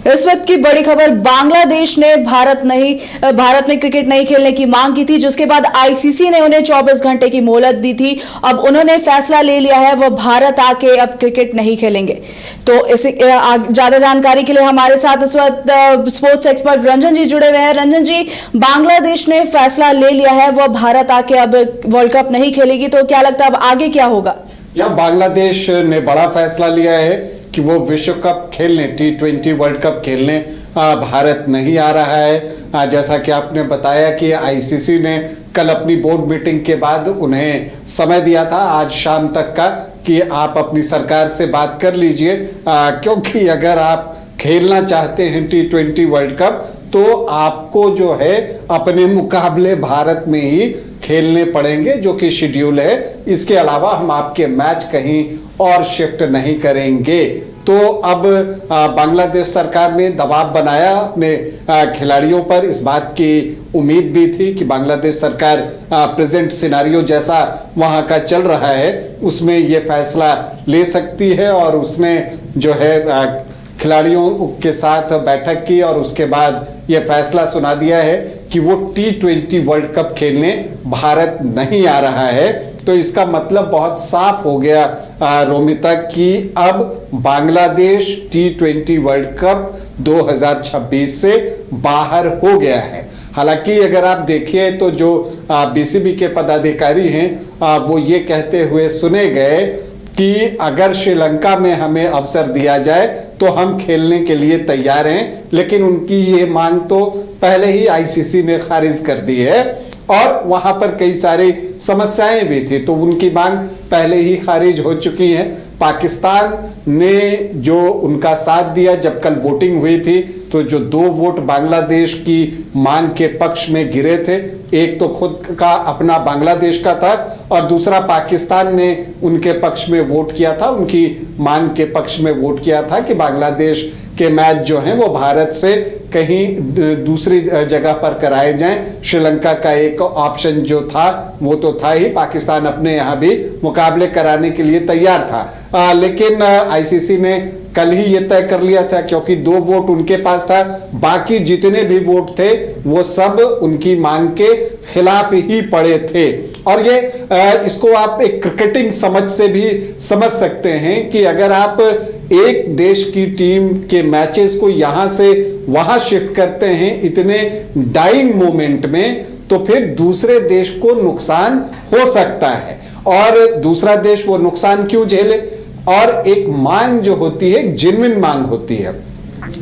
इस वक्त की बड़ी खबर, बांग्लादेश ने भारत में क्रिकेट नहीं खेलने की मांग की थी, जिसके बाद आईसीसी ने उन्हें 24 घंटे की मोहलत दी थी। अब उन्होंने फैसला ले लिया है, वह भारत आके अब क्रिकेट नहीं खेलेंगे। तो इस ज्यादा जानकारी के लिए हमारे साथ इस वक्त स्पोर्ट्स एक्सपर्ट रंजन जी जुड़े हुए हैं। रंजन जी, बांग्लादेश ने फैसला ले लिया है, वह भारत आके अब वर्ल्ड कप नहीं खेलेगी, तो क्या लगता है अब आगे क्या होगा? या बांग्लादेश ने बड़ा फैसला लिया है कि वो विश्व कप खेलने, T20 वर्ल्ड कप खेलने भारत नहीं आ रहा है। जैसा कि आपने बताया कि आईसीसी ने कल अपनी बोर्ड मीटिंग के बाद उन्हें समय दिया था आज शाम तक का कि आप अपनी सरकार से बात कर लीजिए, क्योंकि अगर आप खेलना चाहते हैं T20 वर्ल्ड कप तो आपको जो है अपने मुकाबले भारत में ही खेलने पड़ेंगे, जो कि शेड्यूल है। इसके अलावा हम आपके मैच कहीं और शिफ्ट नहीं करेंगे। तो अब बांग्लादेश सरकार ने दबाव बनाया अपने खिलाड़ियों पर। इस बात की उम्मीद भी थी कि बांग्लादेश सरकार प्रेजेंट सिनारियो जैसा वहां का चल रहा है उसमें ये फैसला ले सकती है, और उसने जो है खिलाड़ियों के साथ बैठक की और उसके बाद यह फैसला सुना दिया है कि वो T20 वर्ल्ड कप खेलने भारत नहीं आ रहा है। तो इसका मतलब बहुत साफ हो गया रोमिता कि अब बांग्लादेश T20 वर्ल्ड कप 2026 से बाहर हो गया है। हालांकि अगर आप देखिए तो जो बीसीबी के पदाधिकारी हैं वो ये कहते हुए सुने गए कि अगर श्रीलंका में हमें अवसर दिया जाए तो हम खेलने के लिए तैयार हैं, लेकिन उनकी ये मांग तो पहले ही आईसीसी ने खारिज कर दी है और वहां पर कई सारी समस्याएं भी थी, तो उनकी मांग पहले ही खारिज हो चुकी है। पाकिस्तान ने जो उनका साथ दिया, जब कल वोटिंग हुई थी तो जो 2 वोट बांग्लादेश की मांग के पक्ष में गिरे थे, एक तो खुद का अपना बांग्लादेश का था और दूसरा पाकिस्तान ने उनके पक्ष में वोट किया था, उनकी मांग के पक्ष में वोट किया था कि बांग्लादेश के मैच जो हैं वो भारत से कहीं दूसरी जगह पर कराए जाएं। श्रीलंका का एक ऑप्शन जो था वो तो था ही, पाकिस्तान अपने यहाँ भी मुकाबले कराने के लिए तैयार था, लेकिन आईसीसी ने कल ही ये तय कर लिया था, क्योंकि 2 वोट उनके पास था, बाकी जितने भी वोट थे वो सब उनकी मांग के खिलाफ ही पड़े थे। और ये इसको आप एक क्रिकेटिंग समझ से भी समझ सकते हैं कि अगर आप एक देश की टीम के मैचेस को यहां से वहां शिफ्ट करते हैं इतने डाइंग मोमेंट में, तो फिर दूसरे देश को नुकसान हो सकता है। और दूसरा देश वो नुकसान क्यों झेले? और एक मांग जो होती है, जेन्युइन मांग होती है।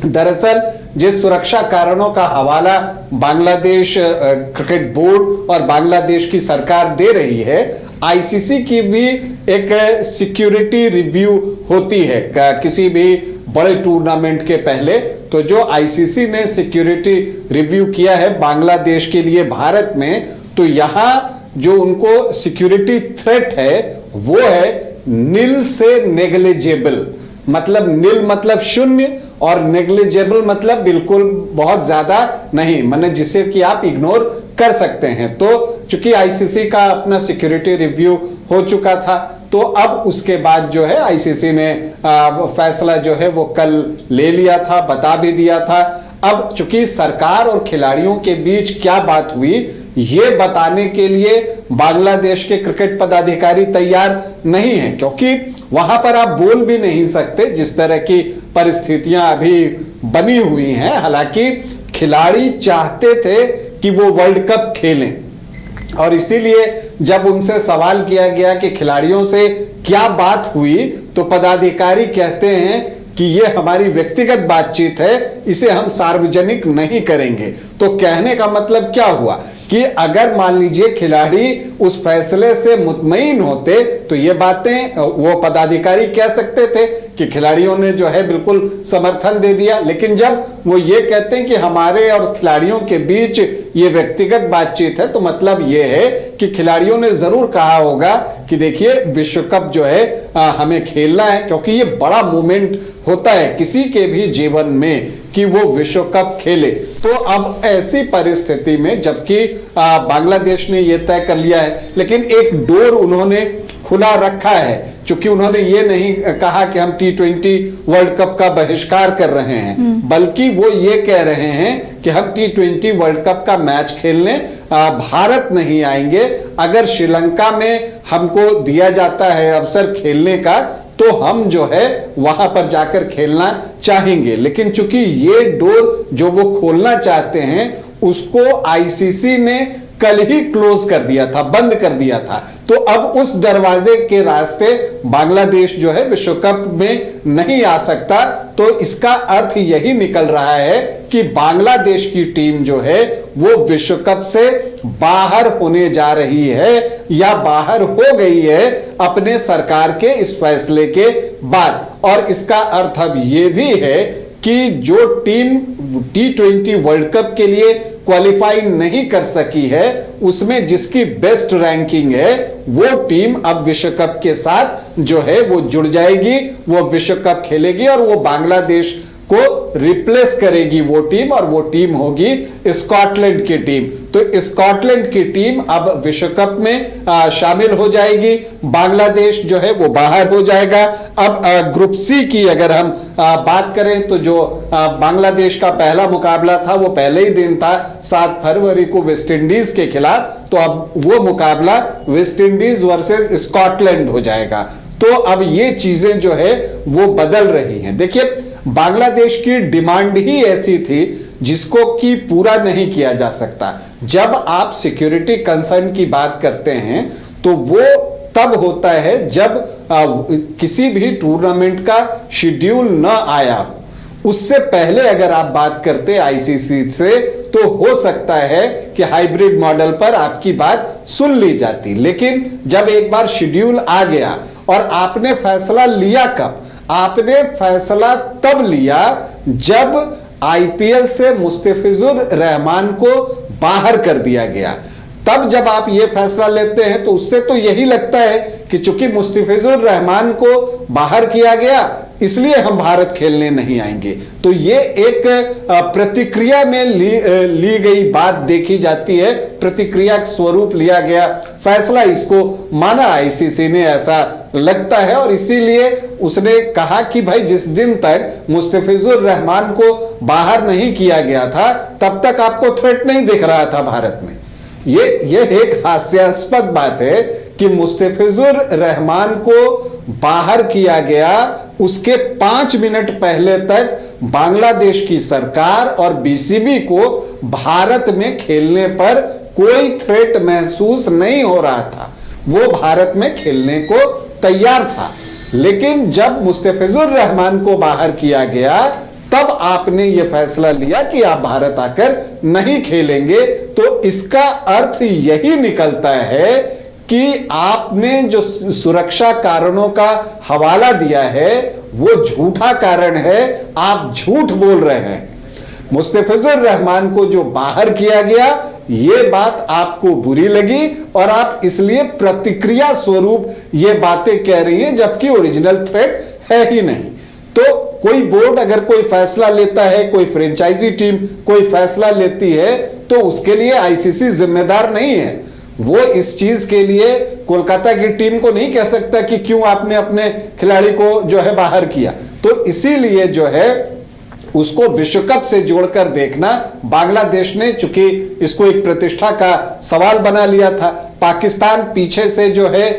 दरअसल जिस सुरक्षा कारणों का हवाला बांग्लादेश क्रिकेट बोर्ड और बांग्लादेश की सरकार दे रही है, आईसीसी की भी एक सिक्योरिटी रिव्यू होती है किसी भी बड़े टूर्नामेंट के पहले। तो जो आईसीसी ने सिक्योरिटी रिव्यू किया है बांग्लादेश के लिए भारत में, तो यहां जो उनको सिक्योरिटी थ्रेट है वो है नील से नेग्लिजिबल। मतलब नील मतलब शून्य और नेग्लिजिबल मतलब बिल्कुल बहुत ज्यादा नहीं, माने जिसे कि आप इग्नोर कर सकते हैं। तो चूंकि आईसीसी का अपना सिक्योरिटी रिव्यू हो चुका था, तो अब उसके बाद जो है आईसीसी ने फैसला जो है वो कल ले लिया था, बता भी दिया था। अब चूंकि सरकार और खिलाड़ियों के बीच क्या बात हुई ये बताने के लिए बांग्लादेश के क्रिकेट पदाधिकारी तैयार नहीं हैं, क्योंकि वहां पर आप बोल भी नहीं सकते जिस तरह की परिस्थितियां अभी बनी हुई हैं। हालांकि खिलाड़ी चाहते थे कि वो वर्ल्ड कप खेलें, और इसीलिए जब उनसे सवाल किया गया कि खिलाड़ियों से क्या बात हुई, तो पदाधिकारी कहते हैं कि ये हमारी व्यक्तिगत बातचीत है, इसे हम सार्वजनिक नहीं करेंगे। तो कहने का मतलब क्या हुआ कि अगर मान लीजिए खिलाड़ी उस फैसले से मुतमईन होते तो ये बातें वो पदाधिकारी कह सकते थे कि खिलाड़ियों ने जो है बिल्कुल समर्थन दे दिया, लेकिन जब वो ये कहते हैं कि हमारे और खिलाड़ियों के बीच ये व्यक्तिगत बातचीत है, तो मतलब ये है कि खिलाड़ियों ने जरूर कहा होगा कि देखिए विश्व कप जो है हमें खेलना है, क्योंकि ये बड़ा मोमेंट होता है किसी के भी जीवन में कि वो विश्व कप खेले। तो अब ऐसी परिस्थिति में जबकि बांग्लादेश ने ये तय कर लिया है, लेकिन एक डोर उन्होंने खुला रखा है, क्योंकि उन्होंने ये नहीं कहा कि हम T20 वर्ल्ड कप का बहिष्कार कर रहे हैं, बल्कि वो ये कह रहे हैं कि हम T20 वर्ल्ड कप का मैच खेलने भारत नहीं आएंगे। अगर श्रीलंका में हमको दिया जाता है अवसर खेलने का तो हम जो है वहां पर जाकर खेलना चाहेंगे, लेकिन चूंकि ये डोर जो वो खोलना चाहते हैं उसको आईसीसी ने कल ही क्लोज कर दिया था, बंद कर दिया था। तो अब उस दरवाजे के रास्ते बांग्लादेश जो है विश्व कप में नहीं आ सकता। तो इसका अर्थ यही निकल रहा है कि बांग्लादेश की टीम जो है वो विश्व कप से बाहर होने जा रही है या बाहर हो गई है अपने सरकार के इस फैसले के बाद। और इसका अर्थ अब ये भी है कि जो टीम T20 वर्ल्ड कप के लिए क्वालिफाई नहीं कर सकी है उसमें जिसकी बेस्ट रैंकिंग है वो टीम अब विश्व कप के साथ जो है वो जुड़ जाएगी, वो विश्व कप खेलेगी और वो बांग्लादेश को रिप्लेस करेगी वो टीम, और वो टीम होगी स्कॉटलैंड की टीम। तो स्कॉटलैंड की टीम अब विश्व कप में शामिल हो जाएगी, बांग्लादेश जो है वो बाहर हो जाएगा। अब ग्रुप सी की अगर हम बात करें तो जो बांग्लादेश का पहला मुकाबला था वो पहले ही दिन था 7 फरवरी को वेस्ट इंडीज के खिलाफ, तो अब वो मुकाबला वेस्ट इंडीज वर्सेस स्कॉटलैंड हो जाएगा। तो अब ये चीजें जो है वो बदल रही हैं। देखिए बांग्लादेश की डिमांड ही ऐसी थी जिसको कि पूरा नहीं किया जा सकता। जब आप सिक्योरिटी कंसर्न की बात करते हैं तो वो तब होता है जब किसी भी टूर्नामेंट का शेड्यूल न आया हो। उससे पहले अगर आप बात करते आईसीसी से तो हो सकता है कि हाइब्रिड मॉडल पर आपकी बात सुन ली जाती, लेकिन जब एक बार शेड्यूल आ गया और आपने फैसला लिया कब? आपने फैसला तब लिया जब आईपीएल से मुस्तफिजुर रहमान को बाहर कर दिया गया। तब जब आप ये फैसला लेते हैं तो उससे तो यही लगता है कि चूंकि मुस्तफिजुर रहमान को बाहर किया गया इसलिए हम भारत खेलने नहीं आएंगे। तो ये एक प्रतिक्रिया में ली गई बात देखी जाती है, प्रतिक्रिया स्वरूप लिया गया फैसला इसको माना आईसीसी ने, ऐसा लगता है। और इसीलिए उसने कहा कि भाई जिस दिन तक मुस्तफिजुर रहमान को बाहर नहीं किया गया था तब तक आपको थ्रेट नहीं दिख रहा था भारत में। ये एक हास्यास्पद बात है कि मुस्तफिजुर रहमान को बाहर किया गया, उसके 5 मिनट पहले तक बांग्लादेश की सरकार और बीसीबी को भारत में खेलने पर कोई थ्रेट महसूस नहीं हो रहा था, वो भारत में खेलने को तैयार था। लेकिन जब मुस्तफिजुर रहमान को बाहर किया गया तब आपने यह फैसला लिया कि आप भारत आकर नहीं खेलेंगे। तो इसका अर्थ यही निकलता है कि आपने जो सुरक्षा कारणों का हवाला दिया है वो झूठा कारण है, आप झूठ बोल रहे हैं। मुस्तफिजुर रहमान को जो बाहर किया गया ये बात आपको बुरी लगी और आप इसलिए प्रतिक्रिया स्वरूप ये बातें कह रही हैं, जबकि ओरिजिनल थ्रेट है ही नहीं। तो कोई बोर्ड अगर कोई फैसला लेता है, कोई फ्रेंचाइजी टीम कोई फैसला लेती है तो उसके लिए आईसीसी जिम्मेदार नहीं है। वो इस चीज के लिए कोलकाता की टीम को नहीं कह सकता कि क्यों आपने अपने खिलाड़ी को जो है बाहर किया। तो इसीलिए जो है उसको विश्व कप से जोड़कर देखना बांग्लादेश ने, चूंकि इसको एक प्रतिष्ठा का सवाल बना लिया था। पाकिस्तान पीछे से जो है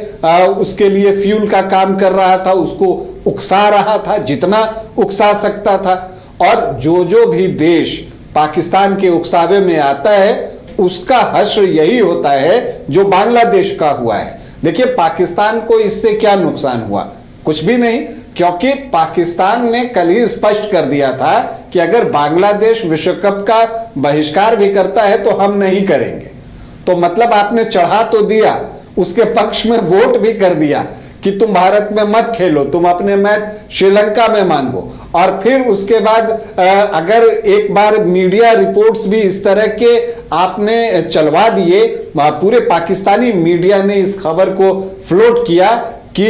उसके लिए फ्यूल का काम कर रहा था, उसको उकसा रहा था जितना उकसा सकता था। और जो भी देश पाकिस्तान के उकसावे में आता है उसका हश्र यही होता है जो बांग्लादेश का हुआ है। देखिए पाकिस्तान को इससे क्या नुकसान हुआ? कुछ भी नहीं, क्योंकि पाकिस्तान ने कल ही स्पष्ट कर दिया था कि अगर बांग्लादेश विश्व कप का बहिष्कार भी करता है तो हम नहीं करेंगे। तो मतलब आपने चढ़ा तो दिया, उसके पक्ष में वोट भी कर दिया कि तुम भारत में मत खेलो, तुम अपने मैच श्रीलंका में मांगो। और फिर उसके बाद अगर एक बार मीडिया रिपोर्ट्स भी इस तरह के आपने चलवा दिए, पूरे पाकिस्तानी मीडिया ने इस खबर को फ्लोट किया कि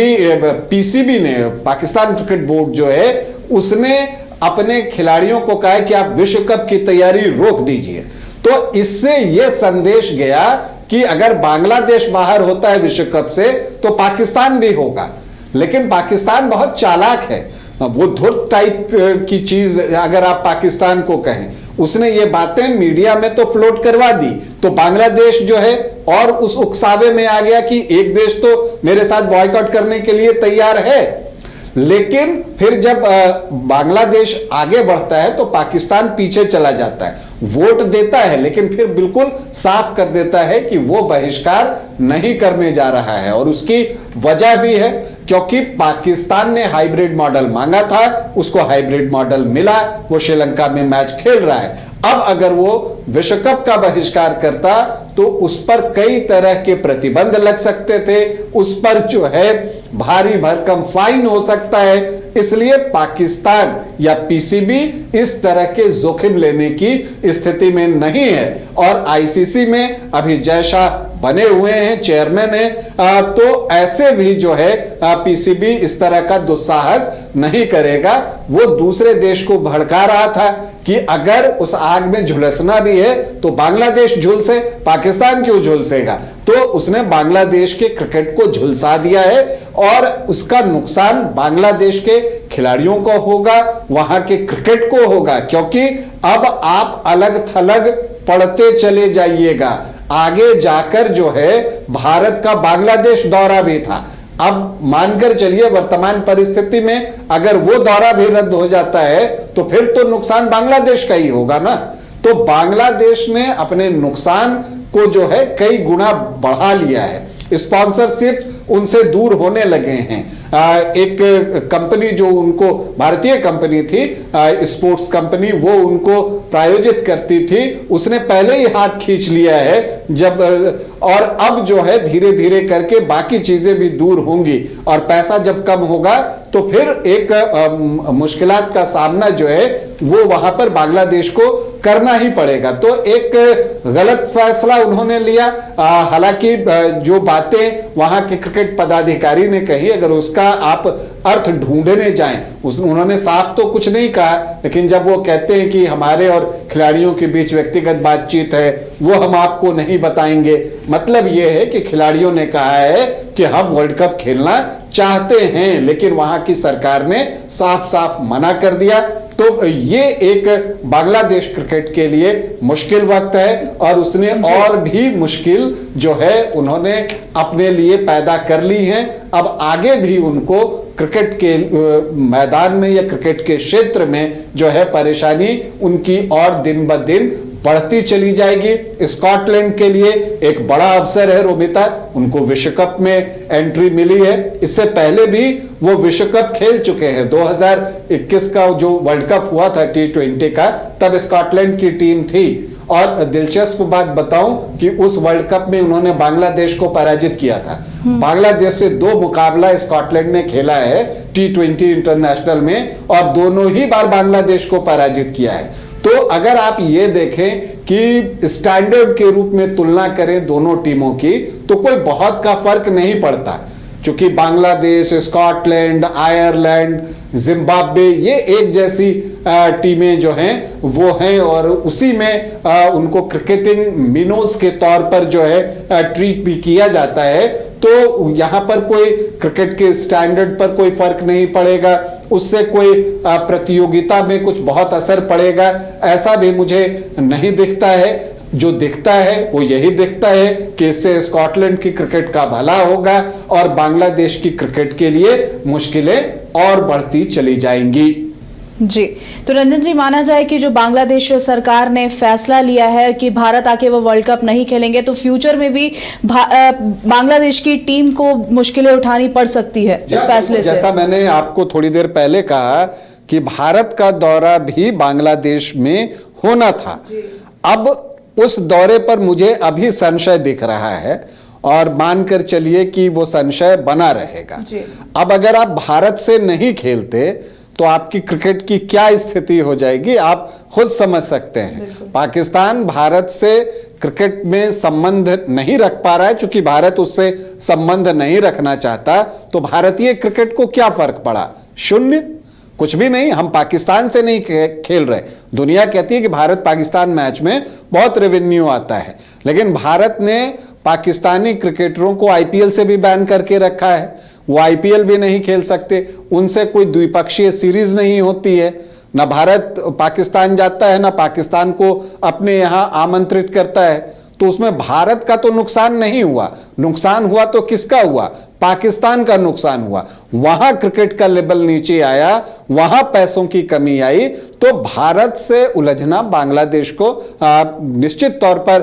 पीसीबी ने, पाकिस्तान क्रिकेट बोर्ड जो है उसने अपने खिलाड़ियों को कहा है कि आप विश्व कप की तैयारी रोक दीजिए। तो इससे यह संदेश गया कि अगर बांग्लादेश बाहर होता है विश्व कप से तो पाकिस्तान भी होगा। लेकिन पाकिस्तान बहुत चालाक है, वो धुर्त टाइप की चीज अगर आप पाकिस्तान को कहें, उसने ये बातें मीडिया में तो फ्लोट करवा दी, तो बांग्लादेश जो है और उस उकसावे में आ गया कि एक देश तो मेरे साथ बॉयकॉट करने के लिए तैयार है। लेकिन फिर जब बांग्लादेश आगे बढ़ता है तो पाकिस्तान पीछे चला जाता है, वोट देता है लेकिन फिर बिल्कुल साफ कर देता है कि वो बहिष्कार नहीं करने जा रहा है। और उसकी वजह भी है क्योंकि पाकिस्तान ने हाइब्रिड मॉडल मांगा था, उसको हाइब्रिड मॉडल मिला, वो श्रीलंका में मैच खेल रहा है। अब अगर वो विश्व कप का बहिष्कार करता तो उस पर कई तरह के प्रतिबंध लग सकते थे, उस पर जो है भारी भरकम फाइन हो सकता है। इसलिए पाकिस्तान या पीसीबी इस तरह के जोखिम लेने की स्थिति में नहीं है। और आईसीसी में अभी जय शाह बने हुए हैं, चेयरमैन हैं, तो ऐसे भी जो है पीसीबी इस तरह का दुस्साहस नहीं करेगा। वो दूसरे देश को भड़का रहा था कि अगर उस आग में झुलसना भी है तो बांग्लादेश झुलसे, पाकिस्तान क्यों झुलसेगा। तो उसने बांग्लादेश के क्रिकेट को झुलसा दिया है और उसका नुकसान बांग्लादेश के खिलाड़ियों को होगा, वहां के क्रिकेट को होगा, क्योंकि अब आप अलग थलग पढ़ते चले जाइएगा। आगे जाकर जो है भारत का बांग्लादेश दौरा भी था, अब मानकर चलिए वर्तमान परिस्थिति में अगर वो दौरा भी रद्द हो जाता है तो फिर तो नुकसान बांग्लादेश का ही होगा ना। तो बांग्लादेश ने अपने नुकसान को जो है कई गुना बढ़ा लिया है। स्पॉन्सरशिप उनसे दूर होने लगे हैं। एक कंपनी जो उनको, भारतीय कंपनी थी, स्पोर्ट्स कंपनी, वो उनको प्रायोजित करती थी, उसने पहले ही हाथ खींच लिया है जब, और अब जो है धीरे धीरे करके बाकी चीजें भी दूर होंगी और पैसा जब कम होगा तो फिर एक मुश्किलात का सामना जो है वो वहां पर बांग्लादेश को करना ही पड़ेगा। तो एक गलत फैसला उन्होंने लिया। हालांकि जो बातें वहां के क्रिकेट पदाधिकारी ने कही, अगर उसका आप अर्थ ढूंढने जाएं, उन्होंने साफ तो कुछ नहीं कहा, लेकिन जब वो कहते हैं कि हमारे और खिलाड़ियों के बीच व्यक्तिगत बातचीत है वो हम आपको नहीं बताएंगे, मतलब ये है कि खिलाड़ियों ने कहा है कि हम वर्ल्ड कप खेलना चाहते हैं, लेकिन वहां की सरकार ने साफ साफ मना कर दिया। तो ये एक बांग्लादेश क्रिकेट के लिए मुश्किल वक्त है और उसने और भी मुश्किल जो है उन्होंने अपने लिए पैदा कर ली है। अब आगे भी उनको क्रिकेट के मैदान में या क्रिकेट के क्षेत्र में जो है परेशानी उनकी और दिन ब दिन बढ़ती चली जाएगी। स्कॉटलैंड के लिए एक बड़ा अवसर है रोमिता, उनको विश्व कप में एंट्री मिली है। इससे पहले भी वो विश्व कप खेल चुके हैं। 2021 का जो वर्ल्ड कप हुआ था T20 का, तब स्कॉटलैंड की टीम थी। और दिलचस्प बात बताऊं कि उस वर्ल्ड कप में उन्होंने बांग्लादेश को पराजित किया था। बांग्लादेश से 2 मुकाबला स्कॉटलैंड ने खेला है T20 इंटरनेशनल में और दोनों ही बार बांग्लादेश को पराजित किया है। तो अगर आप ये देखें कि स्टैंडर्ड के रूप में तुलना करें दोनों टीमों की तो कोई बहुत का फर्क नहीं पड़ता, क्योंकि बांग्लादेश, स्कॉटलैंड, आयरलैंड, जिम्बाब्वे ये एक जैसी टीमें जो हैं वो हैं और उसी में उनको क्रिकेटिंग मिनोज के तौर पर जो है ट्रीट भी किया जाता है। तो यहाँ पर कोई क्रिकेट के स्टैंडर्ड पर कोई फर्क नहीं पड़ेगा, उससे कोई प्रतियोगिता में कुछ बहुत असर पड़ेगा ऐसा भी मुझे नहीं दिखता है। जो दिखता है वो यही दिखता है कि इससे स्कॉटलैंड की क्रिकेट का भला होगा और बांग्लादेश की क्रिकेट के लिए मुश्किलें और बढ़ती चली जाएंगी। जी, तो रंजन जी, माना जाए कि जो बांग्लादेश सरकार ने फैसला लिया है कि भारत आके वो वर्ल्ड कप नहीं खेलेंगे, तो फ्यूचर में भी बांग्लादेश की टीम को मुश्किलें उठानी पड़ सकती है इस फैसले से। जैसा मैंने आपको थोड़ी देर पहले कहा कि भारत का दौरा भी बांग्लादेश में होना था। अब उस दौरे पर मुझे अभी संशय दिख रहा है और मानकर चलिए कि वो संशय बना रहेगा। अब अगर आप भारत से नहीं खेलते तो आपकी क्रिकेट की क्या स्थिति हो जाएगी आप खुद समझ सकते हैं। पाकिस्तान भारत से क्रिकेट में संबंध नहीं रख पा रहा है, चूंकि भारत उससे संबंध नहीं रखना चाहता, तो भारतीय क्रिकेट को क्या फर्क पड़ा? शून्य। कुछ भी नहीं, हम पाकिस्तान से नहीं खेल रहे। दुनिया कहती है कि भारत पाकिस्तान मैच में बहुत रेवेन्यू आता है, लेकिन भारत ने पाकिस्तानी क्रिकेटरों को आईपीएल से भी बैन करके रखा है। वो आईपीएल भी नहीं खेल सकते, उनसे कोई द्विपक्षीय सीरीज नहीं होती है। ना भारत पाकिस्तान जाता है, ना पाकिस्तान को अपने यहाँ आमंत्रित करता है। तो उसमें भारत का तो नुकसान नहीं हुआ, नुकसान हुआ तो किसका हुआ? पाकिस्तान का नुकसान हुआ। वहां क्रिकेट का लेवल नीचे आया, वहां पैसों की कमी आई, तो भारत से उलझना बांग्लादेश को निश्चित तौर पर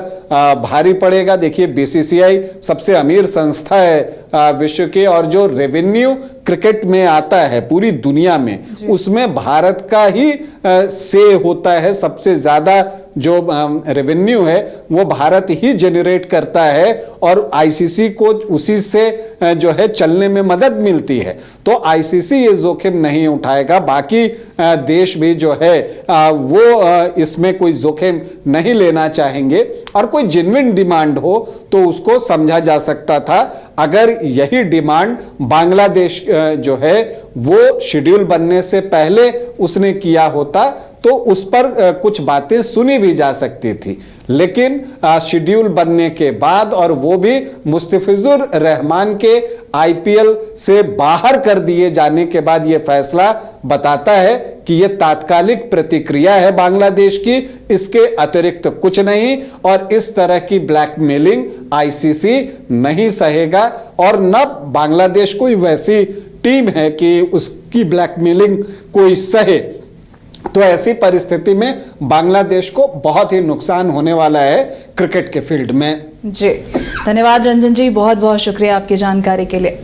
भारी पड़ेगा। देखिए, बीसीसीआई सबसे अमीर संस्था है विश्व की, और जो रेवेन्यू क्रिकेट में आता है पूरी दुनिया में, उसमें भारत का ही से होता है। सबसे ज्यादा जो रेवेन्यू है वो भारत ही जनरेट करता है, और आईसीसी को उसी से जो है चलने में मदद मिलती है। तो आईसीसी ये जोखिम नहीं उठाएगा, बाकी देश भी जो है वो इसमें कोई जोखिम नहीं लेना चाहेंगे। और कोई जेन्युइन डिमांड हो तो उसको समझा जा सकता था। अगर यही डिमांड बांग्लादेश जो है वो शेड्यूल बनने से पहले उसने किया होता तो उस पर कुछ बातें सुनी भी जा सकती थी, लेकिन शेड्यूल बनने के बाद, और वो भी मुस्तफिजुर रहमान के आईपीएल से बाहर कर दिए जाने के बाद, ये फैसला बताता है कि ये तात्कालिक प्रतिक्रिया है बांग्लादेश की, इसके अतिरिक्त कुछ नहीं। और इस तरह की ब्लैकमेलिंग आईसीसी नहीं सहेगा, और न बांग्लादेश कोई वैसी टीम है कि उसकी ब्लैकमेलिंग कोई सहे। तो ऐसी परिस्थिति में बांग्लादेश को बहुत ही नुकसान होने वाला है क्रिकेट के फील्ड में। जी, धन्यवाद रंजन जी, बहुत बहुत शुक्रिया आपकी जानकारी के लिए।